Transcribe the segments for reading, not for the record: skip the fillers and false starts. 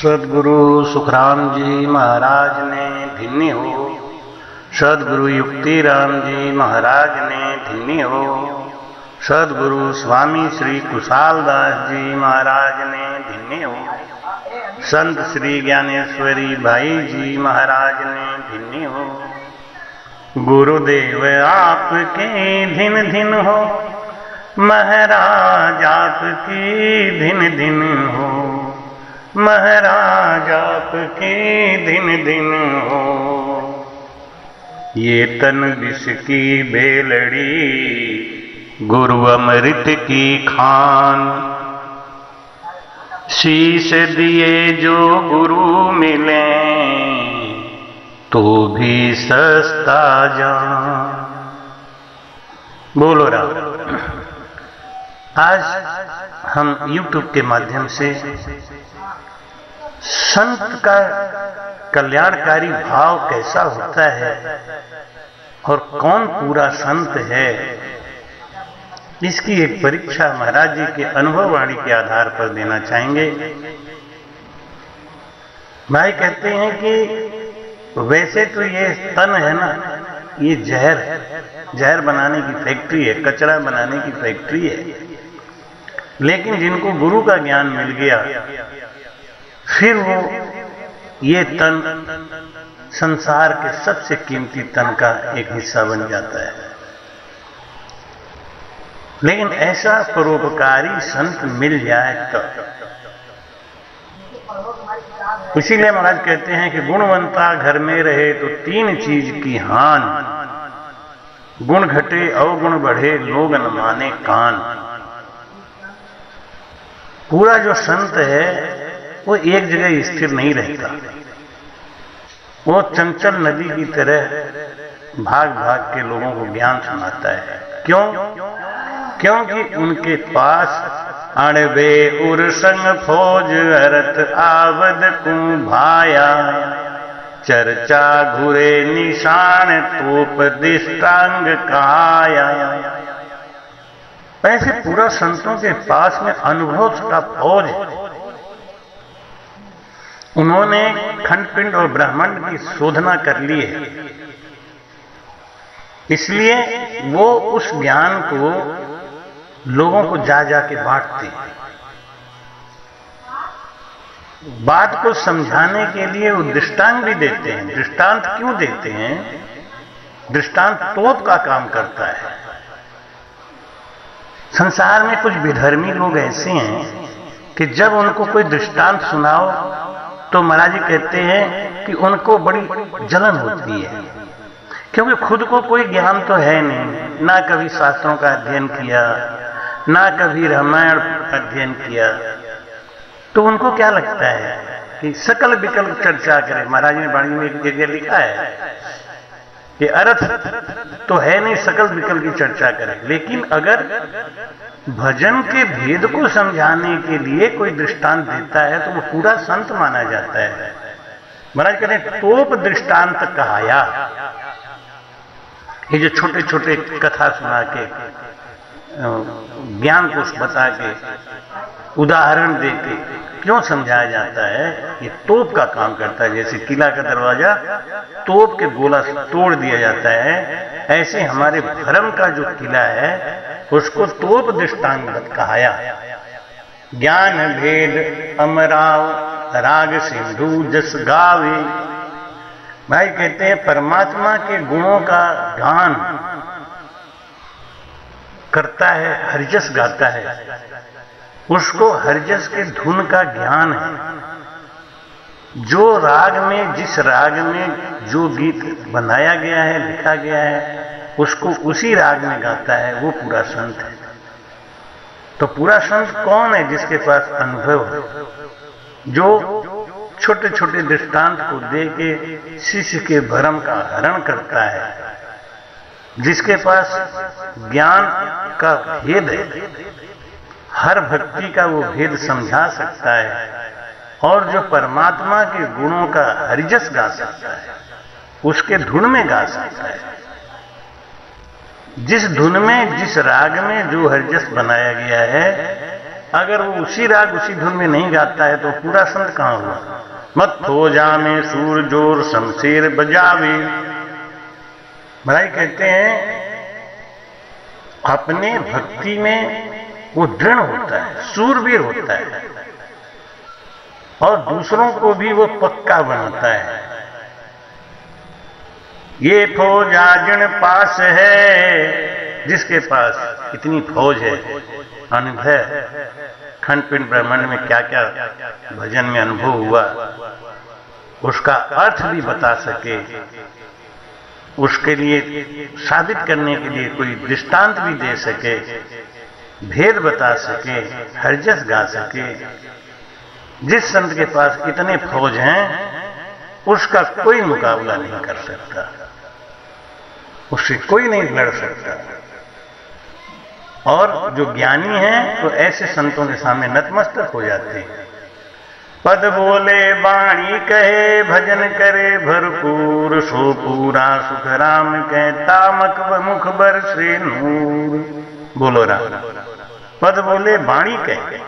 सदगुरु सुखराम जी महाराज ने धन्य हो, सदगुरु युक्तिराम जी महाराज ने धन्य हो, सदगुरु स्वामी श्री कुशालदास जी महाराज ने धन्य हो, संत श्री ज्ञानेश्वरी भाई जी महाराज ने धन्य हो। गुरुदेव आपके धिन धिन हो, महाराज आपकी धिन धिन हो, महाराज आपकी धिन धिन हो। ये तन विष की बेलड़ी, गुरु अमृत की खान, शीश दिए जो गुरु मिले तो भी सस्ता जान। बोलो राम। आज हम YouTube के माध्यम से संत का कल्याणकारी भाव कैसा होता है और कौन पूरा संत है, इसकी एक परीक्षा महाराज जी के अनुभववाणी के आधार पर देना चाहेंगे। भाई कहते हैं कि वैसे तो ये तन है ना, ये जहर बनाने की फैक्ट्री है, कचरा बनाने की फैक्ट्री है, लेकिन जिनको गुरु का ज्ञान मिल गया फिर वो ये तन संसार के सबसे कीमती तन का एक हिस्सा बन जाता है। लेकिन ऐसा परोपकारी संत मिल जाए तो इसीलिए महाराज कहते हैं कि गुणवंता घर में रहे तो तीन चीज की हान, गुण घटे अवगुण बढ़े लोग न माने कान। पूरा जो संत है वो एक जगह स्थिर नहीं रहता, वो चंचल नदी की तरह भाग भाग के लोगों को ज्ञान सुनाता है। क्यों? क्योंकि उनके पास अणबे उर संग फौज अरत आवद कु भाया, चर्चा घुरे निशान तोप दिष्टांग कहाया। ऐसे पूरा संतों के पास में अनुभव का फौज है। उन्होंने खंडपिंड और ब्रह्मांड की शोधना कर ली है, इसलिए वो उस ज्ञान को लोगों को जा के बांटते हैं। बात को समझाने के लिए वो दृष्टांत भी देते हैं। दृष्टांत क्यों देते हैं? दृष्टांत तोप का काम करता है। संसार में कुछ विधर्मी लोग ऐसे हैं कि जब उनको कोई दृष्टांत सुनाओ तो महाराज जी कहते हैं कि उनको बड़ी जलन होती है, क्योंकि खुद को कोई ज्ञान तो है नहीं, ना कभी शास्त्रों का अध्ययन किया, ना कभी रामायण अध्ययन किया, तो उनको क्या लगता है कि सकल विकल चर्चा करे। महाराज ने वाणी में एक जगह लिखा है कि अर्थ तो है नहीं, सकल विकल की चर्चा करे, लेकिन अगर भजन के भेद को समझाने के लिए कोई दृष्टांत देता है तो वो पूरा संत माना जाता है। महाराज कहते हैं तोप दृष्टांत कहाया। ये जो छोटे छोटे कथा सुना के, ज्ञान को बता के, उदाहरण दे के क्यों समझाया जाता है, ये तोप का काम करता है। जैसे किला का दरवाजा तोप के गोला से तोड़ दिया जाता है, ऐसे हमारे धर्म का जो किला है उसको तोप दृष्टांत कहाया। ज्ञान भेद अमराव राग सिंधु जस गावे। भाई कहते हैं परमात्मा के गुणों का गान करता है, हरिजस गाता है, उसको हरिजस के धुन का ज्ञान है। जो राग में, जिस राग में जो गीत बनाया गया है, लिखा गया है, उसको उसी राग में गाता है, वो पूरा संत है। तो पूरा संत कौन है? जिसके पास अनुभव है, जो छोटे छोटे दृष्टांत को दे के शिष्य के भ्रम का हरण करता है, जिसके पास ज्ञान का भेद है, हर भक्ति का वो भेद समझा सकता है, और जो परमात्मा के गुणों का हरिजस गा सकता है, उसके धुन में गा सकता है। जिस धुन में, जिस राग में जो हरिजस बनाया गया है, अगर वो उसी राग उसी धुन में नहीं गाता है तो पूरा संत कहां हुआ? मत हो जामे सूर जोर शमशेर बजावे। महाराज कहते हैं अपने भक्ति में वो दृढ़ होता है, सूरवीर होता है और दूसरों को भी वो पक्का बनाता है। ये फौज आजन पास है, जिसके पास इतनी फौज है, अनुभव खंड पिंड ब्रह्मांड में क्या क्या भजन में अनुभव हुआ, उसका अर्थ भी बता सके, उसके लिए साबित करने के लिए कोई दृष्टांत भी दे सके, भेद बता सके, हरजस गा सके। जिस संत के पास इतने फौज हैं उसका कोई मुकाबला नहीं कर सकता, उससे कोई नहीं लड़ सकता। और जो ज्ञानी हैं तो ऐसे संतों के सामने नतमस्तक हो जाते हैं। पद बोले वाणी कहे भजन करे भरपूर, सो पूरा सुख राम कहता मक मुख बर से नूर। बोलो राम। पद बोले वाणी कहे,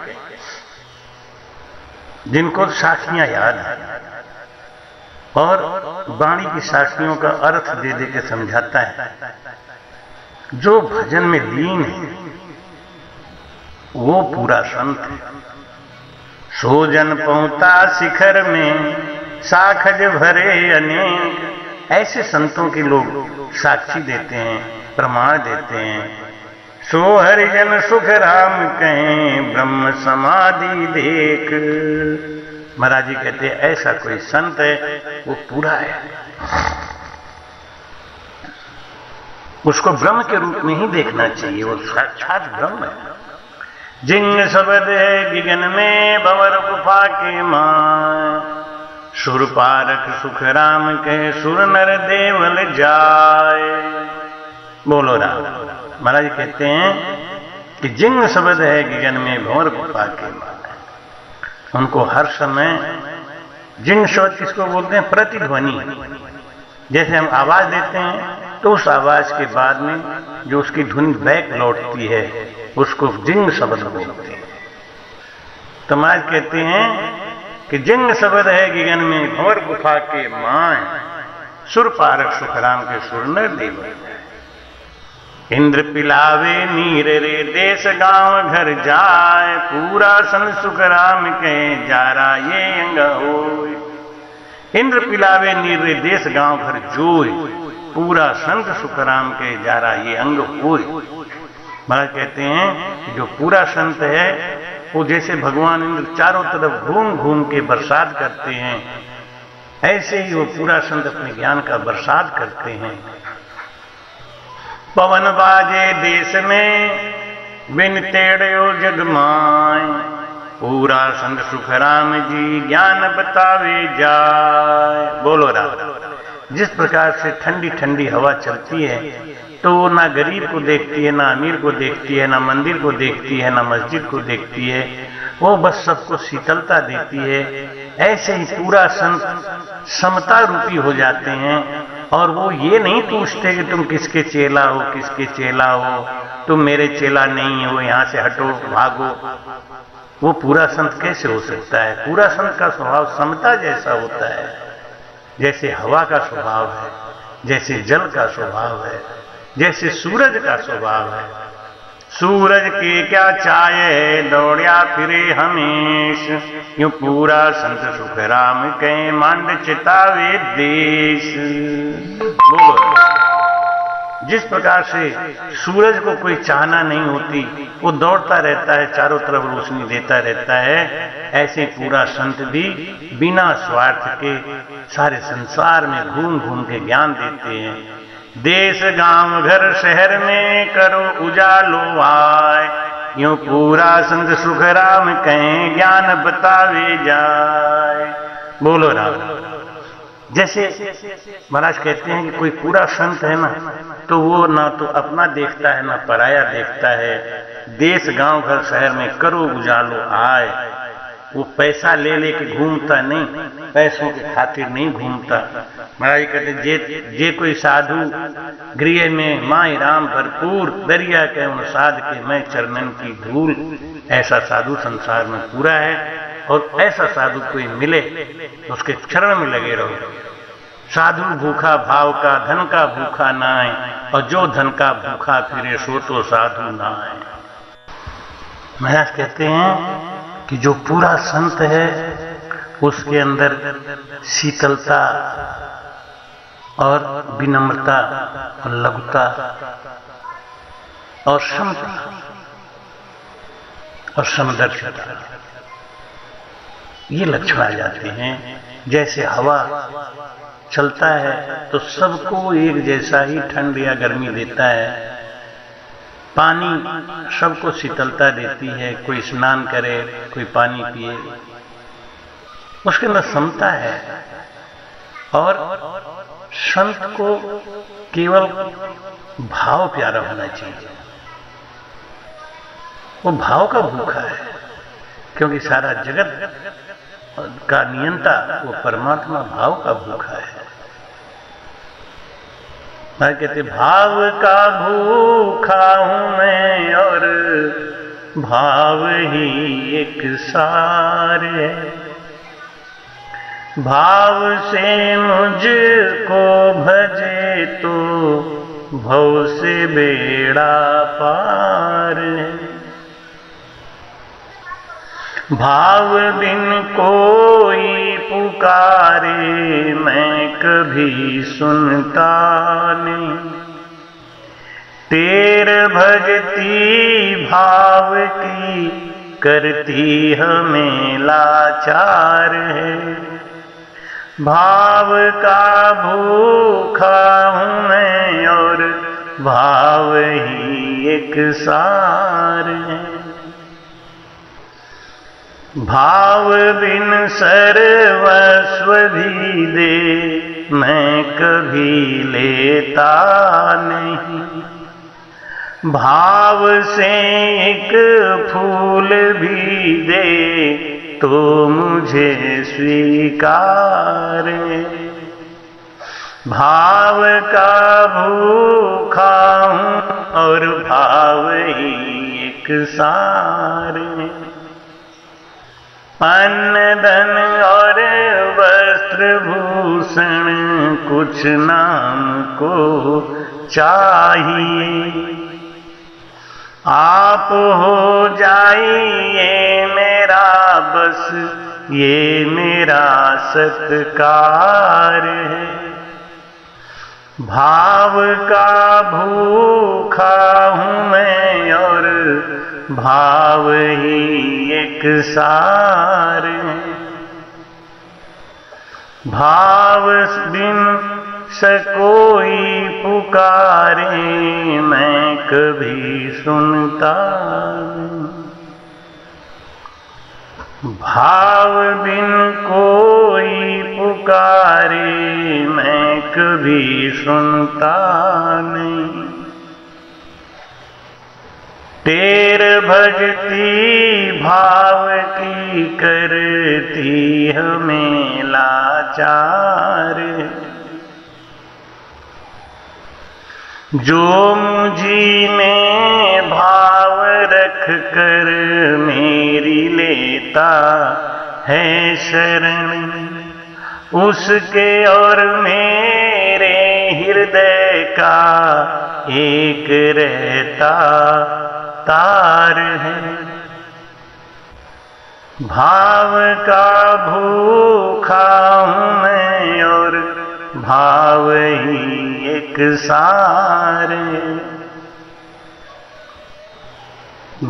जिनको साखियां याद है और वाणी की साखियों का अर्थ दे दे के समझाता है। जो भजन में लीन है वो पूरा संत है। सो जन पहुंचा शिखर में साखज भरे अनेक। ऐसे संतों के लोग साक्षी देते हैं, प्रमाण देते हैं। सो हरिजन सुख राम कहें ब्रह्म समाधि देख। महाराज जी कहते हैं ऐसा कोई संत है वो पूरा है, उसको ब्रह्म के रूप में ही देखना चाहिए, वो साक्षात ब्रह्म है। जिंग शब्द है गिगन में भंवर गुफा के मां, सुर पारक सुख राम कहे सुर नर देवल जाए। बोलो राम। महाराज कहते हैं कि जिंग शब्द है गिगन में भंवर गुफा के मां, उनको हर समय जिंग शब्द किसको बोलते हैं? प्रतिध्वनि। जैसे हम आवाज देते हैं तो उस आवाज के बाद में जो उसकी धुन बैक लौटती है उसको जिंग शब्द बोलते हैं। तो महाराज कहते हैं कि जिंग शब्द है गिगन में भंवर गुफा के मां, सुर पारक सुख राम के सुर नर देव। इंद्र पिलावे नीर रे देश गांव घर जाए, पूरा सन सुख राम के जारा ये अंग होय। इंद्र पिलावे नीर रे देश गांव घर जोय, पूरा संत सुख राम के जारा ये अंग होय। महाराज कहते हैं कि जो पूरा संत है वो जैसे भगवान इंद्र चारों तरफ घूम घूम के बरसात करते हैं, ऐसे ही वो पूरा संत अपने ज्ञान का बरसात करते हैं। पवन बाजे देश में बिन तेड़ो जगमाए, पूरा संत सुख राम जी ज्ञान बतावे जाए। बोलो राम। जिस प्रकार से ठंडी ठंडी हवा चलती है तो वो ना गरीब को देखती है, ना अमीर को देखती है, ना मंदिर को देखती है, ना मस्जिद को देखती है, वो बस सबको शीतलता देती है। ऐसे ही पूरा संत समता रूपी हो जाते हैं और वो ये नहीं पूछते कि तुम किसके चेला हो, किसके चेला हो, तुम मेरे चेला नहीं हो, यहां से हटो, भागो। वो पूरा संत कैसे हो सकता है? पूरा संत का स्वभाव समता जैसा होता है, जैसे हवा का स्वभाव है, जैसे जल का स्वभाव है, जैसे सूरज का स्वभाव है। सूरज के क्या चाहे दौड़िया फिरे हमेश, यूं पूरा संत सुख राम कहे मांड चितावे देश। बोलो। जिस प्रकार से सूरज को कोई चाहना नहीं होती, वो दौड़ता रहता है, चारों तरफ रोशनी देता रहता है, ऐसे पूरा संत भी बिना स्वार्थ के सारे संसार में घूम घूम के ज्ञान देते हैं। देश गांव घर शहर में करो उजालो आए, यूं पूरा संत सुख राम कहें ज्ञान बतावे जाए। बोलो राम। जैसे महाराज कहते हैं कि कोई पूरा संत है ना, तो वो ना तो अपना देखता है ना पराया देखता है। देश गांव घर शहर में करो उजालो आए, वो पैसा ले लेके घूमता नहीं, पैसों के खातिर नहीं घूमता। महाराज कहते जे कोई साधु गृह में माई राम भरपूर, दरिया के उन साध के मैं चरणन की धूल। ऐसा साधु संसार में पूरा है, और ऐसा साधु कोई मिले तो उसके चरण में लगे रहो। साधु भूखा भाव का, धन का भूखा ना आए, और जो धन का भूखा फिरे सो तो साधु ना आए। महाराज कहते हैं कि जो पूरा संत है उसके अंदर शीतलता और विनम्रता और लघुता और समता और समदर्शिता, ये लक्षण आ जाते हैं। जैसे हवा चलता है तो सबको एक जैसा ही ठंड या गर्मी देता है, पानी सबको शीतलता देती है, कोई स्नान करे, कोई पानी पिए, उसके अंदर समता है। और संत को केवल भाव प्यारा होना चाहिए, वो भाव का भूखा है, क्योंकि सारा जगत का नियंता वो परमात्मा भाव का भूखा है। मैं कहते भाव का भूखा हूं मैं और भाव ही एक सार है, भाव से मुझको भजे तो भव से बेड़ा पार है, भाव बिन कोई पुकारे मैं कभी सुनता नहीं, तेर भक्ति भाव की करती हमें लाचार है, भाव का भूखा हूं मैं और भाव ही एक सार है, भाव बिन सर्वस्व भी दे मैं कभी लेता नहीं, भाव से एक फूल भी दे तो मुझे स्वीकार, भाव का भूखा हूं और भाव ही एक सार, अन्न धन और वस्त्र भूषण कुछ नाम को चाहिए, आप हो जाइए मेरा बस ये मेरा सत्कार है, भाव का भूखा हूं मैं और भाव ही एक सार है, भाव बिन कोई पुकारे मैं कभी सुनता नहीं, भाव बिन कोई पुकारे मैं कभी सुनता नहीं, तेर भक्ति भाव की करती हमें लाचार, जो मुझी में भाव रख कर मेरी लेता है शरण, उसके और मेरे हृदय का एक रहता तार है, भाव का भूखा हूं मैं और भाव ही एक सार,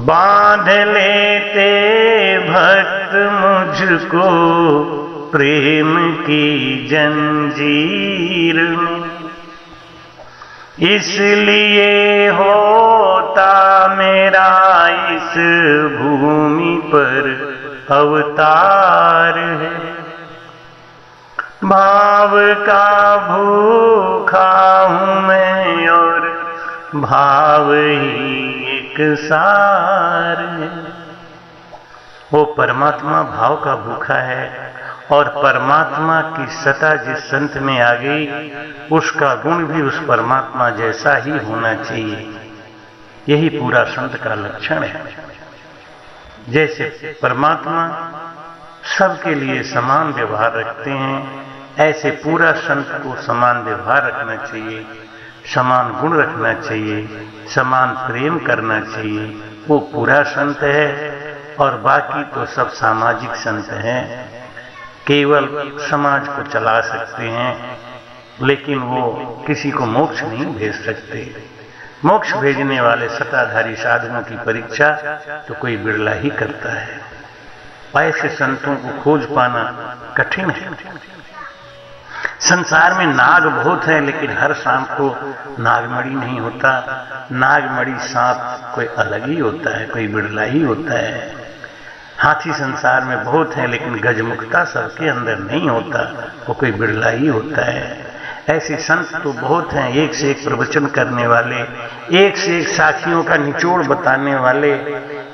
बांध लेते भक्त मुझको प्रेम की जंजीर में, इसलिए होता मेरा इस भूमि पर अवतार है, भाव का भूखा हूं मैं और भाव ही एक सार है, वो परमात्मा भाव का भूखा है, और परमात्मा की सत्ता जिस संत में आ गई उसका गुण भी उस परमात्मा जैसा ही होना चाहिए। यही पूरा संत का लक्षण है। जैसे परमात्मा सबके लिए समान व्यवहार रखते हैं, ऐसे पूरा संत को समान व्यवहार रखना चाहिए, समान गुण रखना चाहिए, समान प्रेम करना चाहिए। वो पूरा संत है। और बाकी तो सब सामाजिक संत हैं, केवल समाज को चला सकते हैं, लेकिन वो किसी को मोक्ष नहीं भेज सकते। मोक्ष भेजने वाले सत्ताधारी साधुओं की परीक्षा तो कोई बिरला ही करता है। ऐसे संतों को खोज पाना कठिन है। संसार में नाग बहुत है, लेकिन हर सांप को नागमणि नहीं होता। नागमणि सांप कोई अलग ही होता है, कोई बिरला ही होता है। हाथी संसार में बहुत है, लेकिन गजमुखता सबके अंदर नहीं होता, वो कोई बिरला ही होता है। ऐसे संत तो बहुत हैं, एक से एक प्रवचन करने वाले, एक से एक साखियों का निचोड़ बताने वाले,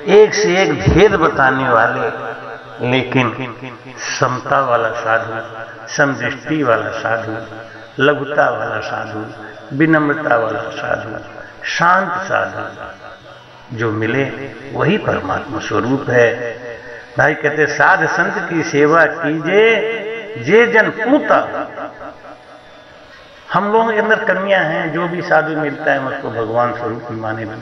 एक से एक भेद बताने वाले, लेकिन समता वाला साधु, समदृष्टि वाला साधु, लघुता वाला साधु, विनम्रता वाला साधु, शांत साधु जो मिले वही परमात्मा स्वरूप है। भाई कहते साध संत की सेवा कीजिए जे जन पूता। हम लोगों के अंदर कमियां हैं, जो भी साधु मिलता है उसको भगवान स्वरूप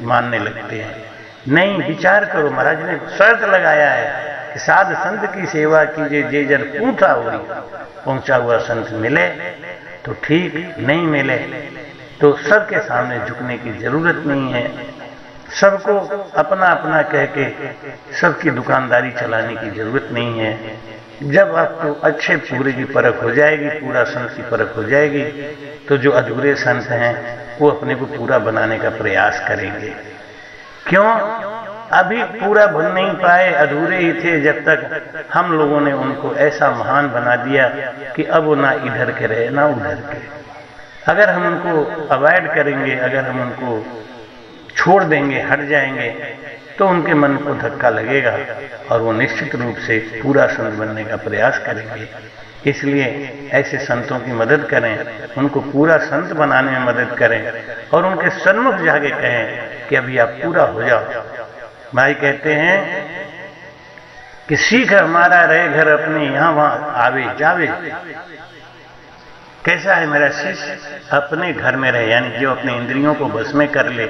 मानने लगते हैं। नहीं, विचार करो, महाराज ने शर्त लगाया है कि साध संत की सेवा कीजिए जे जन पूता हुई। पहुंचा हुआ संत मिले तो ठीक, नहीं मिले तो सबके सामने झुकने की जरूरत नहीं है। सबको अपना अपना कह के सबकी दुकानदारी चलाने की जरूरत नहीं है। जब आपको अच्छे पूरे की परख हो जाएगी, पूरा संत की परख हो जाएगी, तो जो अधूरे संत हैं वो अपने को पूरा बनाने का प्रयास करेंगे। क्यों? अभी पूरा बन नहीं पाए, अधूरे ही थे जब तक हम लोगों ने उनको ऐसा महान बना दिया कि अब वो ना इधर के रहे ना उधर के। अगर हम उनको अवॉइड करेंगे, अगर हम उनको छोड़ देंगे, हट जाएंगे, तो उनके मन को धक्का लगेगा और वो निश्चित रूप से पूरा संत बनने का प्रयास करेंगे। इसलिए ऐसे संतों की मदद करें, उनको पूरा संत बनाने में मदद करें और उनके सन्मुख जाके कहें कि अभी आप पूरा हो जाओ। भाई कहते हैं कि सीख हमारा रहे घर अपने, यहां वहां आवे जावे। कैसा है मेरा शिष्य? अपने घर में रहे, यानी जो अपने इंद्रियों को बस में कर ले,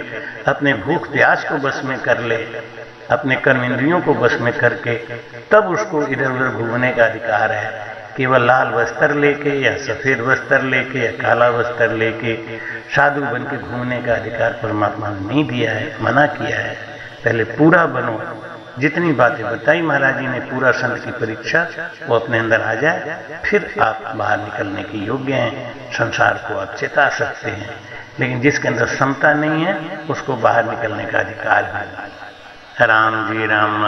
अपने भूख प्यास को बस में कर ले, अपने कर्म इंद्रियों को बस में करके तब उसको इधर उधर घूमने का अधिकार है। केवल लाल वस्त्र लेके या सफेद वस्त्र लेके या काला वस्त्र लेके साधु बन के घूमने का अधिकार परमात्मा ने नहीं दिया है, मना किया है। पहले पूरा बनो। जितनी बातें बताई महाराज जी ने, पूरा संत की परीक्षा वो अपने अंदर आ जाए, फिर आप बाहर निकलने के योग्य हैं, संसार को आप चेता सकते हैं। लेकिन जिसके अंदर समता नहीं है उसको बाहर निकलने का अधिकार नहीं। राम जी राम।